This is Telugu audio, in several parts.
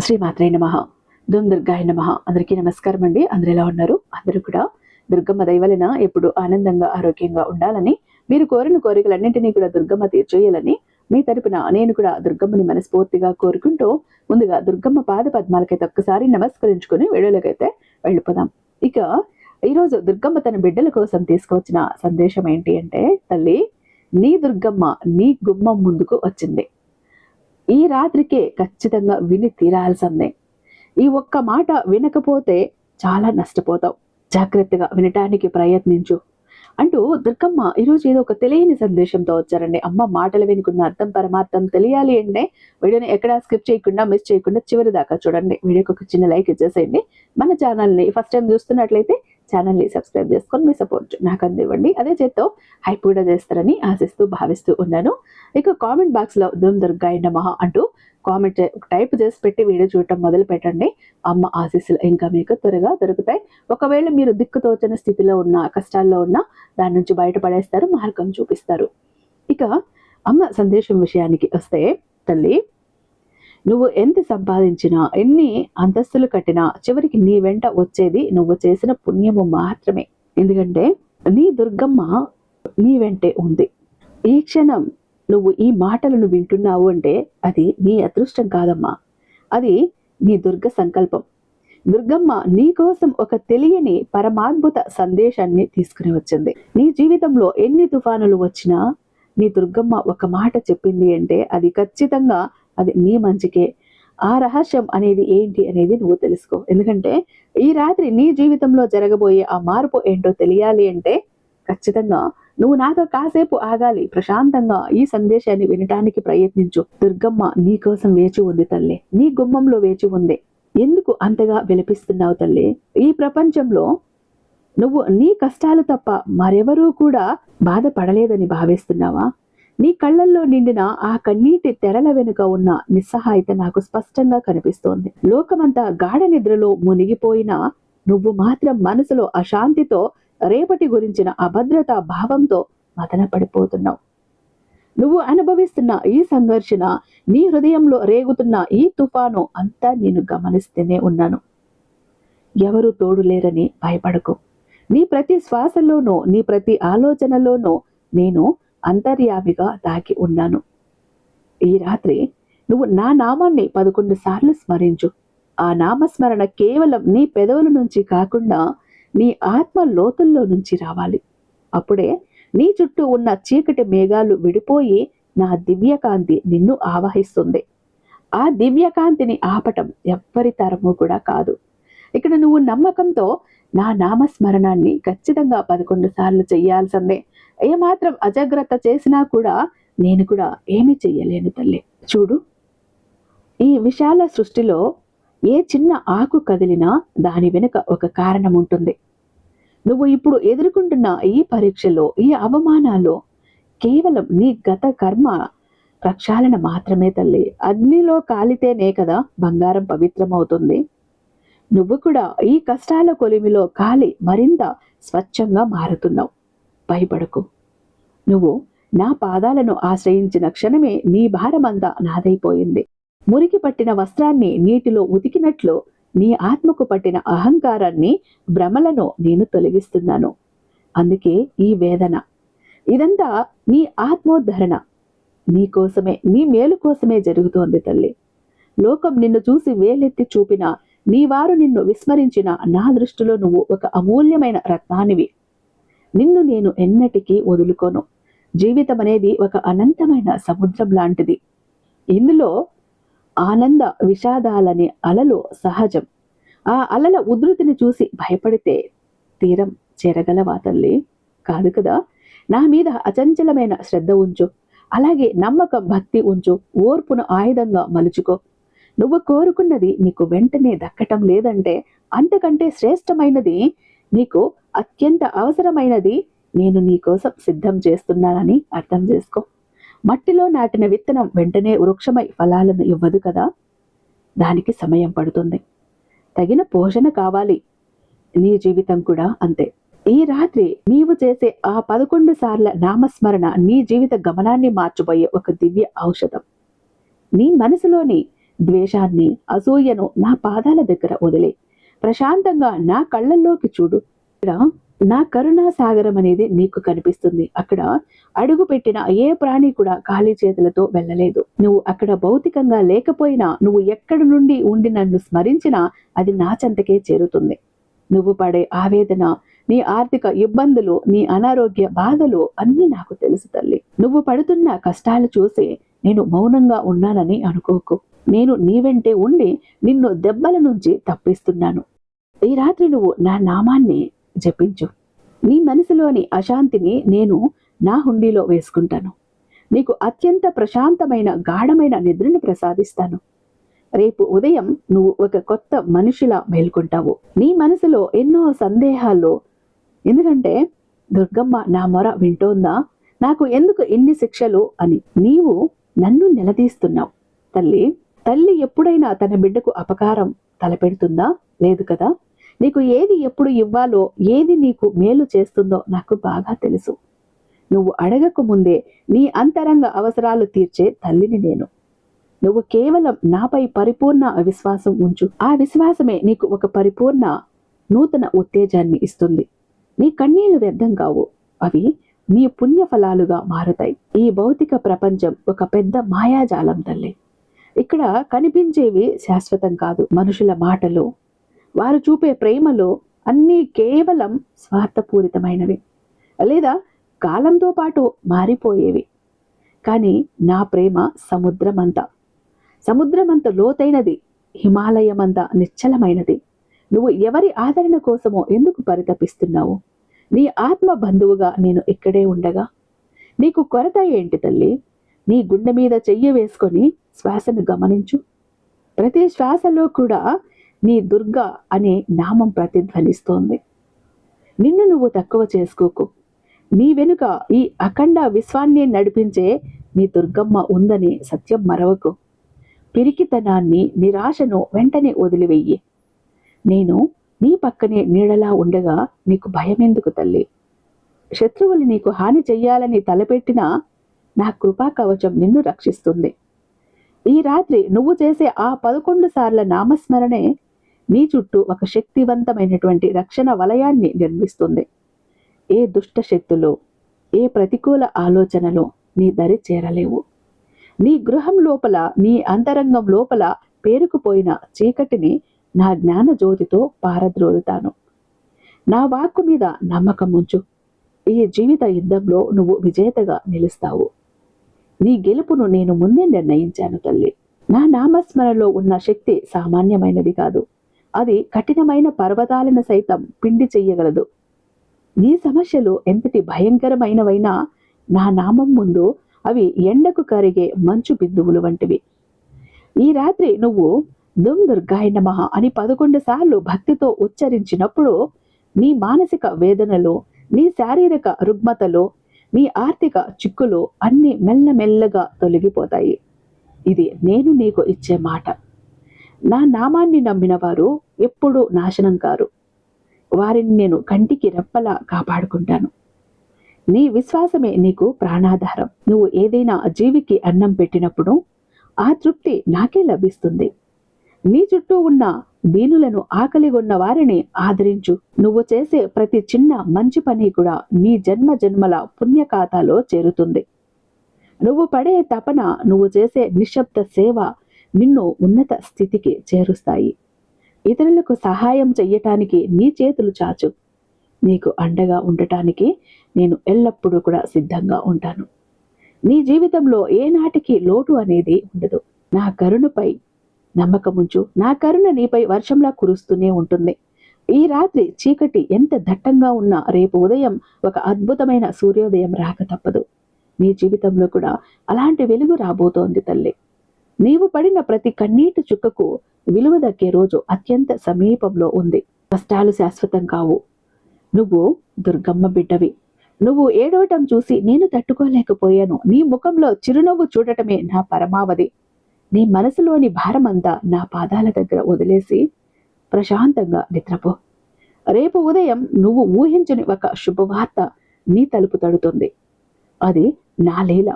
శ్రీమాత్రే నమః. దుమ్ దుర్గాయ నమః. అందరికీ నమస్కారం అండి. అందరూ ఎలా ఉన్నారు? అందరూ కూడా దుర్గమ్మ దయ వలన ఎప్పుడు ఆనందంగా ఆరోగ్యంగా ఉండాలని, మీరు కోరిన కోరికలన్నింటినీ కూడా దుర్గమ్మ తీర్చేయాలని మీ తరపున నేను కూడా దుర్గమ్మని మనస్ఫూర్తిగా కోరుకుంటూ, ముందుగా దుర్గమ్మ పాద పద్మాలకైతే ఒక్కసారి నమస్కరించుకుని వీడియోలకైతే వెళ్ళిపోదాం. ఇక ఈరోజు దుర్గమ్మ తన బిడ్డల కోసం తీసుకువచ్చిన సందేశం ఏంటి అంటే, తల్లి నీ దుర్గమ్మ నీ గుమ్మం ముందుకు వచ్చింది. ఈ రాత్రికే ఖచ్చితంగా విని తీరాల్సిందే. ఈ ఒక్క మాట వినకపోతే చాలా నష్టపోతావు. జాగ్రత్తగా వినటానికి ప్రయత్నించు అంటూ దుర్గమ్మ ఈరోజు ఏదో ఒక తెలియని సందేశంతో వచ్చారండి. అమ్మ మాటలు వినుకున్న అర్థం పరమార్థం తెలియాలి అంటే వీడియోని ఎక్కడా స్కిప్ చేయకుండా మిస్ చేయకుండా చివరి దాకా చూడండి. వీడియోకి ఒక చిన్న లైక్ ఇచ్చేసేయండి. మన ఛానల్ని ఫస్ట్ టైం చూస్తున్నట్లయితే ఛానల్ని సబ్స్క్రైబ్ చేసుకొని మీ సపోర్ట్ నాకు అందివ్వండి. అదే చేత్తో హైప్ కూడా చేస్తారని ఆశిస్తూ భావిస్తూ ఉన్నాను. ఇక కామెంట్ బాక్స్ లో దుమ్ దుర్గాయ నమః అంటూ కామెంట్ టైప్ చేసి పెట్టి వీడియో చూడటం మొదలు పెట్టండి. అమ్మ ఆశీస్సులు ఇంకా మీకు త్వరగా దొరుకుతాయి. ఒకవేళ మీరు దిక్కుతోచని స్థితిలో ఉన్న, కష్టాల్లో ఉన్న, దాని నుంచి బయటపడేస్తారు, మార్గం చూపిస్తారు. ఇక అమ్మ సందేశం విషయానికి వస్తే, తల్లి నువ్వు ఎంత సంపాదించినా, ఎన్ని అంతస్తులు కట్టినా చివరికి నీ వెంట వచ్చేది నువ్వు చేసిన పుణ్యము మాత్రమే. ఎందుకంటే నీ దుర్గమ్మ నీ వెంటే ఉంది. ఈ క్షణం నువ్వు ఈ మాటలను వింటున్నావు అంటే అది నీ అదృష్టం కాదమ్మా, అది నీ దుర్గ సంకల్పం. దుర్గమ్మ నీ కోసం ఒక తెలియని పరమాద్భుత సందేశాన్ని తీసుకుని వచ్చింది. నీ జీవితంలో ఎన్ని తుఫానులు వచ్చినా నీ దుర్గమ్మ ఒక మాట చెప్పింది అంటే అది ఖచ్చితంగా అది నీ మంచికే. ఆ రహస్యం అనేది ఏంటి అనేది నువ్వు తెలుసుకో. ఎందుకంటే ఈ రాత్రి నీ జీవితంలో జరగబోయే ఆ మార్పు ఏంటో తెలియాలి అంటే ఖచ్చితంగా నువ్వు నాతో కాసేపు ఆగాలి. ప్రశాంతంగా ఈ సందేశాన్ని వినటానికి ప్రయత్నించు. దుర్గమ్మ నీ కోసం వేచి ఉంది తల్లి, నీ గుమ్మంలో వేచి ఉంది. ఎందుకు అంతగా విలపిస్తున్నావు తల్లి? ఈ ప్రపంచంలో నువ్వు నీ కష్టాలు తప్ప మరెవరూ కూడా బాధపడలేదని భావిస్తున్నావా? నీ కళ్ళల్లో నిండిన ఆ కన్నీటి తెరల వెనుక ఉన్న నిస్సహాయత నాకు స్పష్టంగా కనిపిస్తోంది. లోకమంతా గాఢ నిద్రలో మునిగిపోయినా నువ్వు మాత్రం మనసులో అశాంతితో, రేపటి గురించిన అభద్రతా భావంతో మదన పడిపోతున్నావు. నువ్వు అనుభవిస్తున్న ఈ సంఘర్షణ, నీ హృదయంలో రేగుతున్న ఈ తుఫాను అంతా నేను గమనిస్తూనే ఉన్నాను. ఎవరు తోడు లేరని భయపడకు. నీ ప్రతి శ్వాసలోనూ, నీ ప్రతి ఆలోచనలోనూ నేను అంతర్యామిగా దాగి ఉన్నాను. ఈ రాత్రి నువ్వు నా నామాన్ని 11 సార్లు స్మరించు. ఆ నామస్మరణ కేవలం నీ పెదవుల నుంచి కాకుండా నీ ఆత్మ లోతుల్లో నుంచి రావాలి. అప్పుడే నీ చుట్టూ ఉన్న చీకటి మేఘాలు విడిపోయి నా దివ్యకాంతి నిన్ను ఆవహిస్తుంది. ఆ దివ్యకాంతిని ఆపటం ఎవ్వరి తరము కూడా కాదు. ఇక్కడ నువ్వు నమ్మకంతో నా నామస్మరణాన్ని ఖచ్చితంగా 11 సార్లు చెయ్యాల్సిందే. ఏమాత్రం అజాగ్రత్త చేసినా కూడా నేను కూడా ఏమి చెయ్యలేను తల్లి. చూడు, ఈ విశాల సృష్టిలో ఏ చిన్న ఆకు కదిలినా దాని వెనుక ఒక కారణం ఉంటుంది. నువ్వు ఇప్పుడు ఎదుర్కొంటున్న ఈ పరీక్షలో, ఈ అవమానాలు కేవలం నీ గత కర్మ ప్రక్షాళన మాత్రమే తల్లి. అగ్నిలో కాలితేనే కదా బంగారం పవిత్రమవుతుంది. నువ్వు కూడా ఈ కష్టాల కొలిమిలో కాలి మరింత స్వచ్ఛంగా మారుతున్నావు. భయపడకు. నువ్వు నా పాదాలను ఆశ్రయించిన క్షణమే నీ భారమంతా నాదైపోయింది. మురికి పట్టిన వస్త్రాన్ని నీటిలో ఉతికినట్లు నీ ఆత్మకు పట్టిన అహంకారాన్ని, భ్రమలను నేను తొలగిస్తున్నాను. అందుకే ఈ వేదన. ఇదంతా నీ ఆత్మోద్ధరణ. నీ కోసమే, నీ మేలు కోసమే జరుగుతోంది తల్లి. లోకం నిన్ను చూసి వేలెత్తి చూపిన, నీ వారు నిన్ను విస్మరించిన, నా దృష్టిలో నువ్వు ఒక అమూల్యమైన రత్నానివి. నిన్ను నేను ఎన్నటికీ వదులుకోను. జీవితం అనేది ఒక అనంతమైన సముద్రం లాంటిది. ఇందులో ఆనంద విషాదాలని అలలు సహజం. ఆ అలల ఉధృతిని చూసి భయపడితే తీరం చేరగలవా తల్లి? కాదు కదా. నా మీద అచంచలమైన శ్రద్ధ ఉంచు. అలాగే నమ్మకం, భక్తి ఉంచు. ఓర్పును ఆయుధంగా మలుచుకో. నువ్వు కోరుకున్నది నీకు వెంటనే దక్కటం లేదంటే అంతకంటే శ్రేష్టమైనది, నీకు అత్యంత అవసరమైనది నేను నీ కోసం సిద్ధం చేస్తున్నానని అర్థం చేసుకో. మట్టిలో నాటిన విత్తనం వెంటనే వృక్షమై ఫలాలను ఇవ్వదు కదా. దానికి సమయం పడుతుంది. తగిన పోషణ కావాలి. నీ జీవితం కూడా అంతే. ఈ రాత్రి నీవు చేసే ఆ 11 సార్ల నామస్మరణ నీ జీవిత గమనాన్ని మార్చబోయే ఒక దివ్య ఔషధం. నీ మనసులోని ద్వేషాన్ని, అసూయను నా పాదాల దగ్గర వదిలే ప్రశాంతంగా నా కళ్ళల్లోకి చూడు. ఇక్కడ నా కరుణా సాగరం అనేది నీకు కనిపిస్తుంది. అక్కడ అడుగు పెట్టిన ఏ ప్రాణి కూడా ఖాళీ చేతులతో వెళ్ళలేదు. నువ్వు అక్కడ భౌతికంగా లేకపోయినా, నువ్వు ఎక్కడి నుండి ఉండి నన్ను స్మరించినా అది నా చెంతకే చేరుతుంది. నువ్వు పడే ఆవేదన, నీ ఆర్థిక ఇబ్బందులు, నీ అనారోగ్య బాధలు అన్నీ నాకు తెలుసు తల్లి. నువ్వు పడుతున్న కష్టాలు చూసి నేను మౌనంగా ఉన్నానని అనుకోకు. నేను నీ వెంటే ఉండి నిన్ను దెబ్బల నుంచి తప్పిస్తున్నాను. ఈ రాత్రి నువ్వు నా నామాన్ని జపించు. నీ మనసులోని అశాంతిని నేను నా హుండీలో వేసుకుంటాను. నీకు అత్యంత ప్రశాంతమైన గాఢమైన నిద్రను ప్రసాదిస్తాను. రేపు ఉదయం నువ్వు ఒక కొత్త మనిషిలా మేల్కొంటావు. నీ మనసులో ఎన్నో సందేహాలు, ఎందుకంటే దుర్గమ్మ నా మొర వింటోందా, నాకు ఎందుకు ఎన్ని శిక్షలు అని నీవు నన్ను నిలదీస్తున్నావు. తల్లి ఎప్పుడైనా తన బిడ్డకు అపకారం తలపెడుతుందా? లేదు కదా. నీకు ఏది ఎప్పుడు ఇవ్వాలో, ఏది నీకు మేలు చేస్తుందో నాకు బాగా తెలుసు. నువ్వు అడగక ముందే నీ అంతరంగ అవసరాలు తీర్చే తల్లిని నేను. నువ్వు కేవలం నాపై పరిపూర్ణ విశ్వాసం ఉంచు. ఆ విశ్వాసమే నీకు ఒక పరిపూర్ణ నూతన ఉత్తేజాన్ని ఇస్తుంది. నీ కన్నీళ్లు వ్యర్థం కావు, అవి నీ పుణ్య ఫలాలుగా మారుతాయి. ఈ భౌతిక ప్రపంచం ఒక పెద్ద మాయాజాలం తల్లి. ఇక్కడ కనిపించేవి శాశ్వతం కాదు. మనుషుల మాటలు, వారు చూపే ప్రేమలో అన్నీ కేవలం స్వార్థపూరితమైనవి లేదా కాలంతో పాటు మారిపోయేవి. కానీ నా ప్రేమ సముద్రమంత లోతైనది, హిమాలయమంత నిశ్చలమైనది. నువ్వు ఎవరి ఆదరణ కోసమో ఎందుకు పరితపిస్తున్నావు? నీ ఆత్మ బంధువుగా నేను ఇక్కడే ఉండగా నీకు కొరత ఏంటి తల్లి? నీ గుండె మీద చెయ్యి వేసుకొని శ్వాసను గమనించు. ప్రతి శ్వాసలో కూడా నీ దుర్గా అనే నామం ప్రతిధ్వనిస్తోంది. నిన్ను నువ్వు తక్కువ చేసుకోకు. నీ వెనుక ఈ అఖండ విశ్వాన్ని నడిపించే నీ దుర్గమ్మ ఉందని సత్యం మరవకు. పిరికితనాన్ని, నిరాశను వెంటనే వదిలివెయ్యి. నేను నీ పక్కనే నీడలా ఉండగా నీకు భయమెందుకు తల్లి? శత్రువులు నీకు హాని చెయ్యాలని తలపెట్టినా నా కృపా కవచం నిన్ను రక్షిస్తుంది. ఈ రాత్రి నువ్వు చేసే ఆ 11 సార్ల నామస్మరణే నీ చుట్టూ ఒక శక్తివంతమైనటువంటి రక్షణ వలయాన్ని నిర్మిస్తుంది. ఏ దుష్ట శక్తులు, ఏ ప్రతికూల ఆలోచనలు నీ దరి చేరలేవు. నీ గృహం లోపల, నీ అంతరంగం లోపల పేరుకుపోయిన చీకటిని నా జ్ఞాన జ్యోతితో పారద్రోలుతాను. నా వాక్కు మీద నమ్మకం ఉంచు. ఈ జీవిత యుద్ధంలో నువ్వు విజేతగా నిలుస్తావు. నీ గెలుపును నేను ముందే నిర్ణయించాను తల్లి. నా నామస్మరణలో ఉన్న శక్తి సామాన్యమైనది కాదు. అది కఠినమైన పర్వతాలను సైతం పిండి చెయ్యగలదు. నీ సమస్యలు ఎంతటి భయంకరమైనవైనా నా నామం ముందు అవి ఎండకు కరిగే మంచు బిందువులు వంటివి. ఈ రాత్రి నువ్వు దుమ్ దుర్గాయ నమః అని 11 సార్లు భక్తితో ఉచ్చరించినప్పుడు నీ మానసిక వేదనలు, నీ శారీరక రుగ్మతలు, నీ ఆర్థిక చిక్కులు అన్నీ మెల్లమెల్లగా తొలగిపోతాయి. ఇది నేను నీకు ఇచ్చే మాట. నా నామాన్ని నమ్మిన వారు ఎప్పుడూ నాశనం కారు. వారిని నేను కంటికి రెప్పలా కాపాడుకుంటాను. నీ విశ్వాసమే నీకు ప్రాణాధారం. నువ్వు ఏదైనా జీవికి అన్నం పెట్టినప్పుడు ఆ తృప్తి నాకే లభిస్తుంది. నీ చుట్టూ ఉన్న దీనులను, ఆకలిగొన్న వారిని ఆదరించు. నువ్వు చేసే ప్రతి చిన్న మంచి పని కూడా నీ జన్మ జన్మల పుణ్య ఖాతాలో చేరుతుంది. నువ్వు పడే తపన, నువ్వు చేసే నిశ్శబ్ద సేవ నిన్ను ఉన్నత స్థితికి చేరుస్తాయి. ఇతరులకు సహాయం చెయ్యటానికి నీ చేతులు చాచు. నీకు అండగా ఉండటానికి నేను ఎల్లప్పుడూ కూడా సిద్ధంగా ఉంటాను. నీ జీవితంలో ఏనాటికి లోటు అనేది ఉండదు. నా కరుణపై నమ్మకముంచు. నా కరుణ నీపై వర్షంలా కురుస్తూనే ఉంటుంది. ఈ రాత్రి చీకటి ఎంత దట్టంగా ఉన్నా రేపు ఉదయం ఒక అద్భుతమైన సూర్యోదయం రాక తప్పదు. నీ జీవితంలో కూడా అలాంటి వెలుగు రాబోతోంది తల్లి. నీవు పడిన ప్రతి కన్నీటి చుక్కకు విలువ దక్కే రోజు అత్యంత సమీపంలో ఉంది. కష్టాలు శాశ్వతం కావు. నువ్వు దుర్గమ్మ బిడ్డవి. నువ్వు ఏడవటం చూసి నేను తట్టుకోలేకపోయాను. నీ ముఖంలో చిరునవ్వు చూడటమే నా పరమావధి. నీ మనసులోని భారమంతా నా పాదాల దగ్గర వదిలేసి ప్రశాంతంగా నిద్రపో. రేపు ఉదయం నువ్వు ఊహించని ఒక శుభవార్త నీ తలుపు తడుతుంది. అది నా లీల,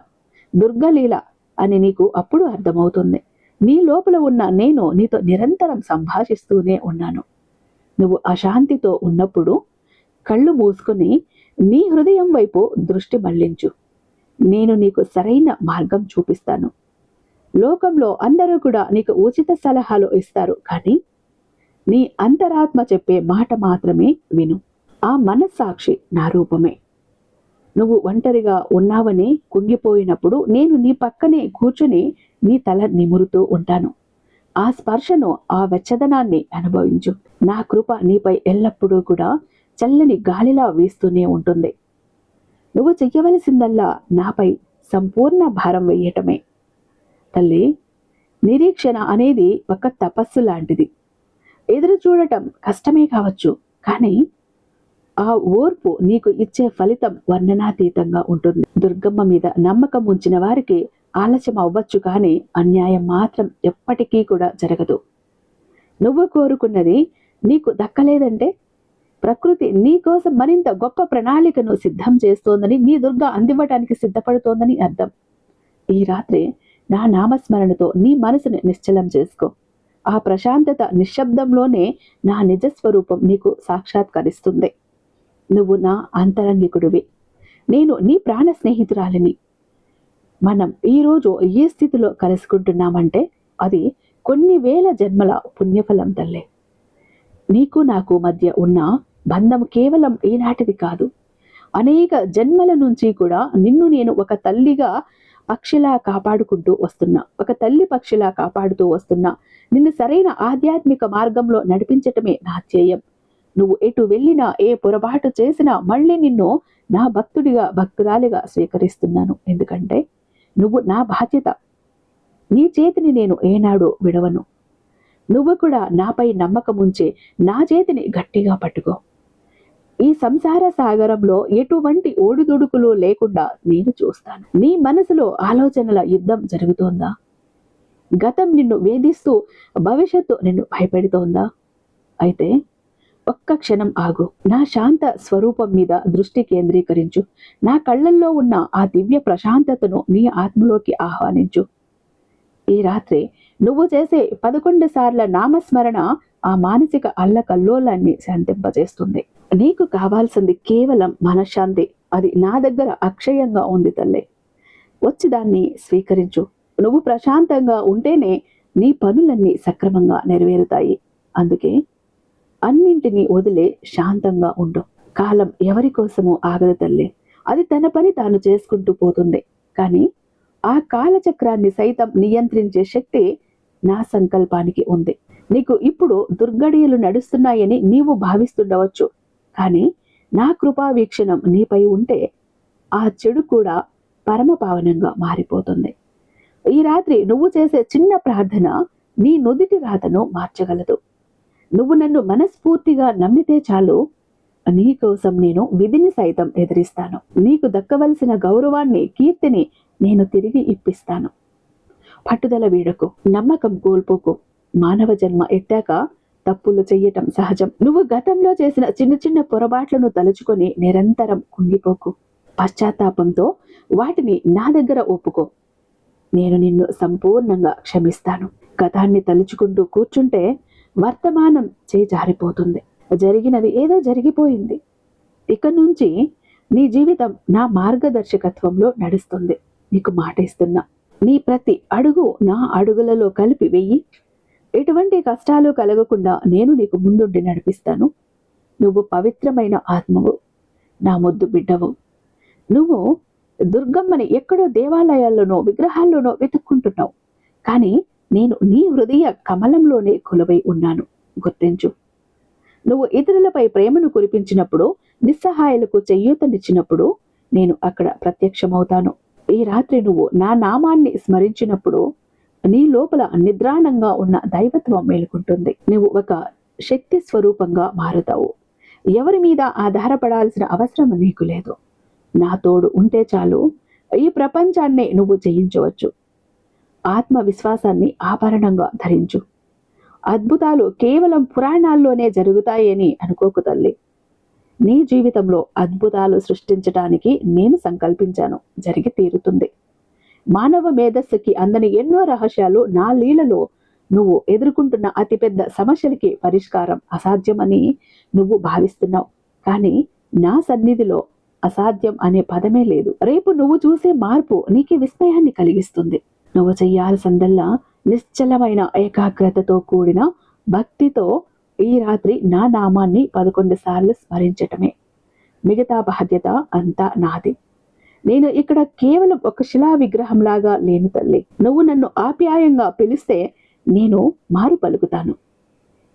దుర్గలీల అని నీకు అప్పుడు అర్థమవుతుంది. నీ లోపల ఉన్న నేను నీతో నిరంతరం సంభాషిస్తూనే ఉన్నాను. నువ్వు అశాంతితో ఉన్నప్పుడు కళ్ళు మూసుకుని నీ హృదయం వైపు దృష్టి మళ్లించు. నేను నీకు సరైన మార్గం చూపిస్తాను. లోకంలో అందరూ కూడా నీకు ఉచిత సలహాలు ఇస్తారు, కానీ నీ అంతరాత్మ చెప్పే మాట మాత్రమే విను. ఆ మనస్సాక్షి నా రూపమే. నువ్వు ఒంటరిగా ఉన్నావని కుంగిపోయినప్పుడు నేను నీ పక్కనే కూర్చుని నీ తల నిమురుతూ ఉంటాను. ఆ స్పర్శను, ఆ వెచ్చదనాన్ని అనుభవించు. నా కృప నీపై ఎల్లప్పుడూ కూడా చల్లని గాలిలా వీస్తూనే ఉంటుంది. నువ్వు చెయ్యవలసిందల్లా నాపై సంపూర్ణ భారం వేయటమే. తల్లి, నిరీక్షణ అనేది ఒక తపస్సు లాంటిది. ఎదురు చూడటం కష్టమే కావచ్చు, కానీ ఆ ఓర్పు నీకు ఇచ్చే ఫలితం వర్ణనాతీతంగా ఉంటుంది. దుర్గమ్మ మీద నమ్మకం ఉంచిన వారికి ఆలస్యం అవ్వచ్చు, కానీ అన్యాయం మాత్రం ఎప్పటికీ కూడా జరగదు. నువ్వు కోరుకున్నది నీకు దక్కలేదంటే ప్రకృతి నీ కోసం మరింత గొప్ప ప్రణాళికను సిద్ధం చేస్తోందని, నీ దుర్గ అందివ్వటానికి సిద్ధపడుతోందని అర్థం. ఈ రాత్రి నా నామస్మరణతో నీ మనసుని నిశ్చలం చేసుకో. ఆ ప్రశాంతత నిశ్శబ్దంలోనే నా నిజస్వరూపం నీకు సాక్షాత్కరిస్తుంది. నువ్వు నా అంతరంగికుడివి, నేను నీ ప్రాణ స్నేహితురాలిని. మనం ఈరోజు ఏ స్థితిలో కలుసుకుంటున్నామంటే అది కొన్ని వేల జన్మల పుణ్యఫలం తల్లే. నీకు నాకు మధ్య ఉన్న బంధం కేవలం ఈనాటిది కాదు. అనేక జన్మల నుంచి కూడా నిన్ను నేను ఒక తల్లిగా పక్షిలా కాపాడుకుంటూ వస్తున్నా, ఒక తల్లి పక్షిలా కాపాడుతూ వస్తున్నా. నిన్ను సరైన ఆధ్యాత్మిక మార్గంలో నడిపించటమే నా ధ్యేయం. నువ్వు ఎటు వెళ్ళినా, ఏ పొరపాటు చేసినా మళ్ళీ నిన్ను నా భక్తుడిగా, భక్తురాలిగా స్వీకరిస్తున్నాను. ఎందుకంటే నువ్వు నా బాధ్యత. నీ చేతిని నేను ఏనాడో విడవను. నువ్వు కూడా నాపై నమ్మకం ఉంచి నా చేతిని గట్టిగా పట్టుకో. ఈ సంసార సాగరంలో ఎటువంటి ఓడిదుడుకులు లేకుండా నేను చూస్తాను. నీ మనసులో ఆలోచనల యుద్ధం జరుగుతోందా? గతం నిన్ను వేధిస్తూ భవిష్యత్తు నిన్ను భయపెడుతోందా? అయితే ఒక్క క్షణం ఆగు. నా శాంత స్వరూపం మీద దృష్టి కేంద్రీకరించు. నా కళ్ళల్లో ఉన్న ఆ దివ్య ప్రశాంతతను నీ ఆత్మలోకి ఆహ్వానించు. ఈ రాత్రి నువ్వు చేసే 11 సార్ల నామస్మరణ ఆ మానసిక అల్లకల్లోలాన్ని శాంతింపజేస్తుంది. నీకు కావాల్సింది కేవలం మనశ్శాంతి. అది నా దగ్గర అక్షయంగా ఉంది తల్లే. వచ్చి దాన్ని స్వీకరించు. నువ్వు ప్రశాంతంగా ఉంటేనే నీ పనులన్నీ సక్రమంగా నెరవేరుతాయి. అందుకే అన్నింటినీ వదిలే శాంతంగా ఉండు. కాలం ఎవరి కోసమూ ఆగదు తల్లి. అది తన పని తాను చేసుకుంటూ పోతుంది. కానీ ఆ కాలచక్రాన్ని సైతం నియంత్రించే శక్తి నా సంకల్పానికి ఉంది. నీకు ఇప్పుడు దుర్గడియలు నడుస్తున్నాయని నీవు భావిస్తుండవచ్చు, కానీ నా కృపా వీక్షణం నీపై ఉంటే ఆ చెడు కూడా పరమ పావనంగా మారిపోతుంది. ఈ రాత్రి నువ్వు చేసే చిన్న ప్రార్థన నీ నుదిటి రాతను మార్చగలదు. నువ్వు నన్ను మనస్ఫూర్తిగా నమ్మితే చాలు, నీ కోసం నేను విధిని సైతం ఎదిరిస్తాను. నీకు దక్కవలసిన గౌరవాన్ని, కీర్తిని నేను తిరిగి ఇప్పిస్తాను. పట్టుదల వీడకు, నమ్మకం కోల్పోకు. మానవ జన్మ ఎత్తాక తప్పులు చెయ్యటం సహజం. నువ్వు గతంలో చేసిన చిన్న చిన్న పొరపాట్లను తలుచుకొని నిరంతరం కుంగిపోకు. పశ్చాత్తాపంతో వాటిని నా దగ్గర ఒప్పుకో. నేను నిన్ను సంపూర్ణంగా క్షమిస్తాను. గతాన్ని తలుచుకుంటూ కూర్చుంటే వర్తమానం జారిపోతుంది. జరిగినది ఏదో జరిగిపోయింది. ఇక నుంచి నీ జీవితం నా మార్గదర్శకత్వంలో నడుస్తుంది. నీకు మాట ఇస్తున్నా. నీ ప్రతి అడుగు నా అడుగులలో కలిపి వెయ్యి. ఎటువంటి కష్టాలు కలగకుండా నేను నీకు ముందుండి నడిపిస్తాను. నువ్వు పవిత్రమైన ఆత్మవు, నా ముద్దు బిడ్డవు. నువ్వు దుర్గమ్మని ఎక్కడో దేవాలయాల్లోనో విగ్రహాల్లోనో వెతుక్కుంటున్నావు, కానీ నేను నీ హృదయ కమలంలోనే కొలువై ఉన్నాను. గుర్తించు. నువ్వు ఇతరులపై ప్రేమను కురిపించినప్పుడు, నిస్సహాయాలకు చెయ్యూతనిచ్చినప్పుడు నేను అక్కడ ప్రత్యక్షమవుతాను. ఈ రాత్రి నువ్వు నా నామాన్ని స్మరించినప్పుడు నీ లోపల నిద్రాణంగా ఉన్న దైవత్వం మేలుకుంటుంది. నువ్వు ఒక శక్తి స్వరూపంగా మారుతావు. ఎవరి మీద ఆధారపడాల్సిన అవసరం నీకు లేదు. నా తోడు ఉంటే చాలు, ఈ ప్రపంచాన్నే నువ్వు జయించవచ్చు. ఆత్మవిశ్వాసాన్ని ఆభరణంగా ధరించు. అద్భుతాలు కేవలం పురాణాల్లోనే జరుగుతాయని అనుకోకు తల్లి. నీ జీవితంలో అద్భుతాలు సృష్టించడానికి నేను సంకల్పించాను. జరిగి తీరుతుంది. మానవ మేధస్సుకి అందని ఎన్నో రహస్యాలు నా లీలలో నువ్వు ఎదుర్కొంటున్న అతిపెద్ద సమస్యలకి పరిష్కారం అసాధ్యమని నువ్వు భావిస్తున్నావు. కానీ నా సన్నిధిలో అసాధ్యం అనే పదమే లేదు. రేపు నువ్వు చూసే మార్పు నీకు విస్మయాన్ని కలిగిస్తుంది. నువ్వు చెయ్యాల్సిందల్లా నిశ్చలమైన ఏకాగ్రతతో కూడిన భక్తితో ఈ రాత్రి నా నామాన్ని 11 సార్లు స్మరించటమే. మిగతా బాధ్యత అంతా నాది. నేను ఇక్కడ కేవలం ఒక శిలా విగ్రహంలాగా లేను తల్లి. నువ్వు నన్ను ఆప్యాయంగా పిలిస్తే నేను మారు పలుకుతాను.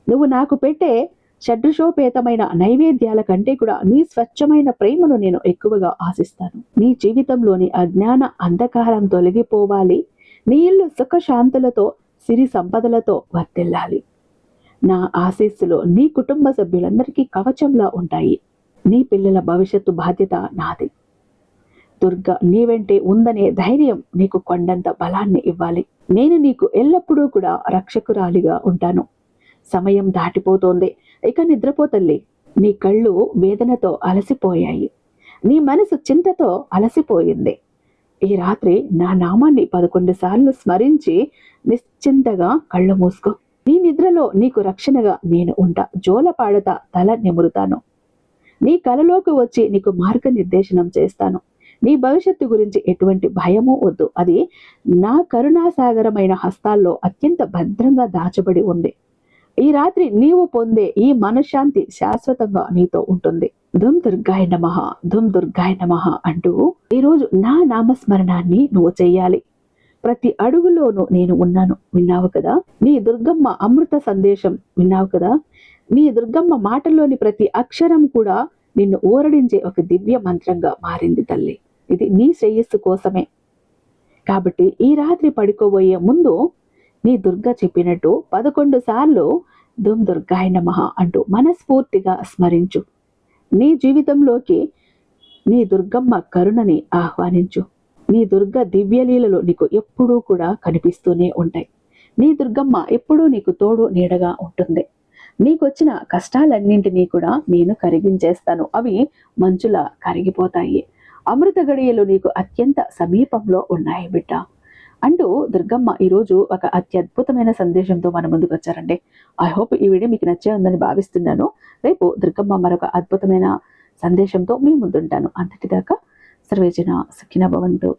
నువ్వు నాకు పెట్టే షడ్రుషోపేతమైన నైవేద్యాల కంటే కూడా నీ స్వచ్ఛమైన ప్రేమను నేను ఎక్కువగా ఆశిస్తాను. నీ జీవితంలోని అజ్ఞాన అంధకారం తొలగిపోవాలి. నీ ఇల్లు సుఖశాంతులతో సిరి సంపదలతో వర్తిల్లాలి. నా ఆశీస్సులో నీ కుటుంబ సభ్యులందరికీ కవచంలా ఉంటాయి. నీ పిల్లల భవిష్యత్తు బాధ్యత నాది. దుర్గ నీ వెంటే ఉందనే ధైర్యం నీకు కొండంత బలాన్ని ఇవ్వాలి. నేను నీకు ఎల్లప్పుడూ కూడా రక్షకురాలిగా ఉంటాను. సమయం దాటిపోతోంది, ఇక నిద్రపో తల్లి. నీ కళ్ళు వేదనతో అలసిపోయాయి, నీ మనసు చింతతో అలసిపోయింది. ఈ రాత్రి నా నామాన్ని 11 సార్లు స్మరించి నిశ్చింతగా కళ్ళు మూసుకో. నీ నిద్రలో నీకు రక్షణగా నేను ఉంటా. జోలపాడతా, తల నిమురుతాను. నీ కలలోకి వచ్చి నీకు మార్గనిర్దేశనం చేస్తాను. నీ భవిష్యత్తు గురించి ఎటువంటి భయమూ వద్దు. అది నా కరుణాసాగరమైన హస్తాల్లో అత్యంత భద్రంగా దాచబడి ఉంది. ఈ రాత్రి నీవు పొందే ఈ మనశ్శాంతి శాశ్వతంగా నీతో ఉంటుంది. ధుమ్ దుర్గాయ నమః, ధుమ్ దుర్గాయ నమః అంటూ ఈరోజు నా నామస్మరణాన్ని నువ్వు చెయ్యాలి. ప్రతి అడుగులోనూ నేను ఉన్నాను. విన్నావు కదా? నీ దుర్గమ్మ అమృత సందేశం విన్నావు కదా? నీ దుర్గమ్మ మాటల్లోని ప్రతి అక్షరం కూడా నిన్ను ఊరడించే ఒక దివ్య మంత్రంగా మారింది తల్లి. ఇది నీ శ్రేయస్సు కోసమే. కాబట్టి ఈ రాత్రి పడుకోబోయే ముందు నీ దుర్గ చెప్పినట్టు 11 సార్లు ధుమ్ దుర్గాయ నమః అంటూ మనస్ఫూర్తిగా స్మరించు. నీ జీవితంలోకి నీ దుర్గమ్మ కరుణని ఆహ్వానించు. నీ దుర్గ దివ్యలీలలు నీకు ఎప్పుడూ కూడా కనిపిస్తూనే ఉంటాయి. నీ దుర్గమ్మ ఎప్పుడూ నీకు తోడు నీడగా ఉంటుంది. నీకొచ్చిన కష్టాలన్నింటినీ కూడా నేను కరిగించేస్తాను. అవి మంచులా కరిగిపోతాయి. అమృత గడియలు నీకు అత్యంత సమీపంలో ఉన్నాయి బిడ్డ అంటూ దుర్గమ్మ ఈరోజు ఒక అత్యద్భుతమైన సందేశంతో మన ముందుకు వచ్చారండి. ఐ హోప్ ఈ వీడియో మీకు నచ్చే ఉందని భావిస్తున్నాను. రేపు దుర్గమ్మ మరొక అద్భుతమైన సందేశంతో మీ ముందుంటాను. అంతటిదాకా సర్వేజన సుఖినో భవంతు.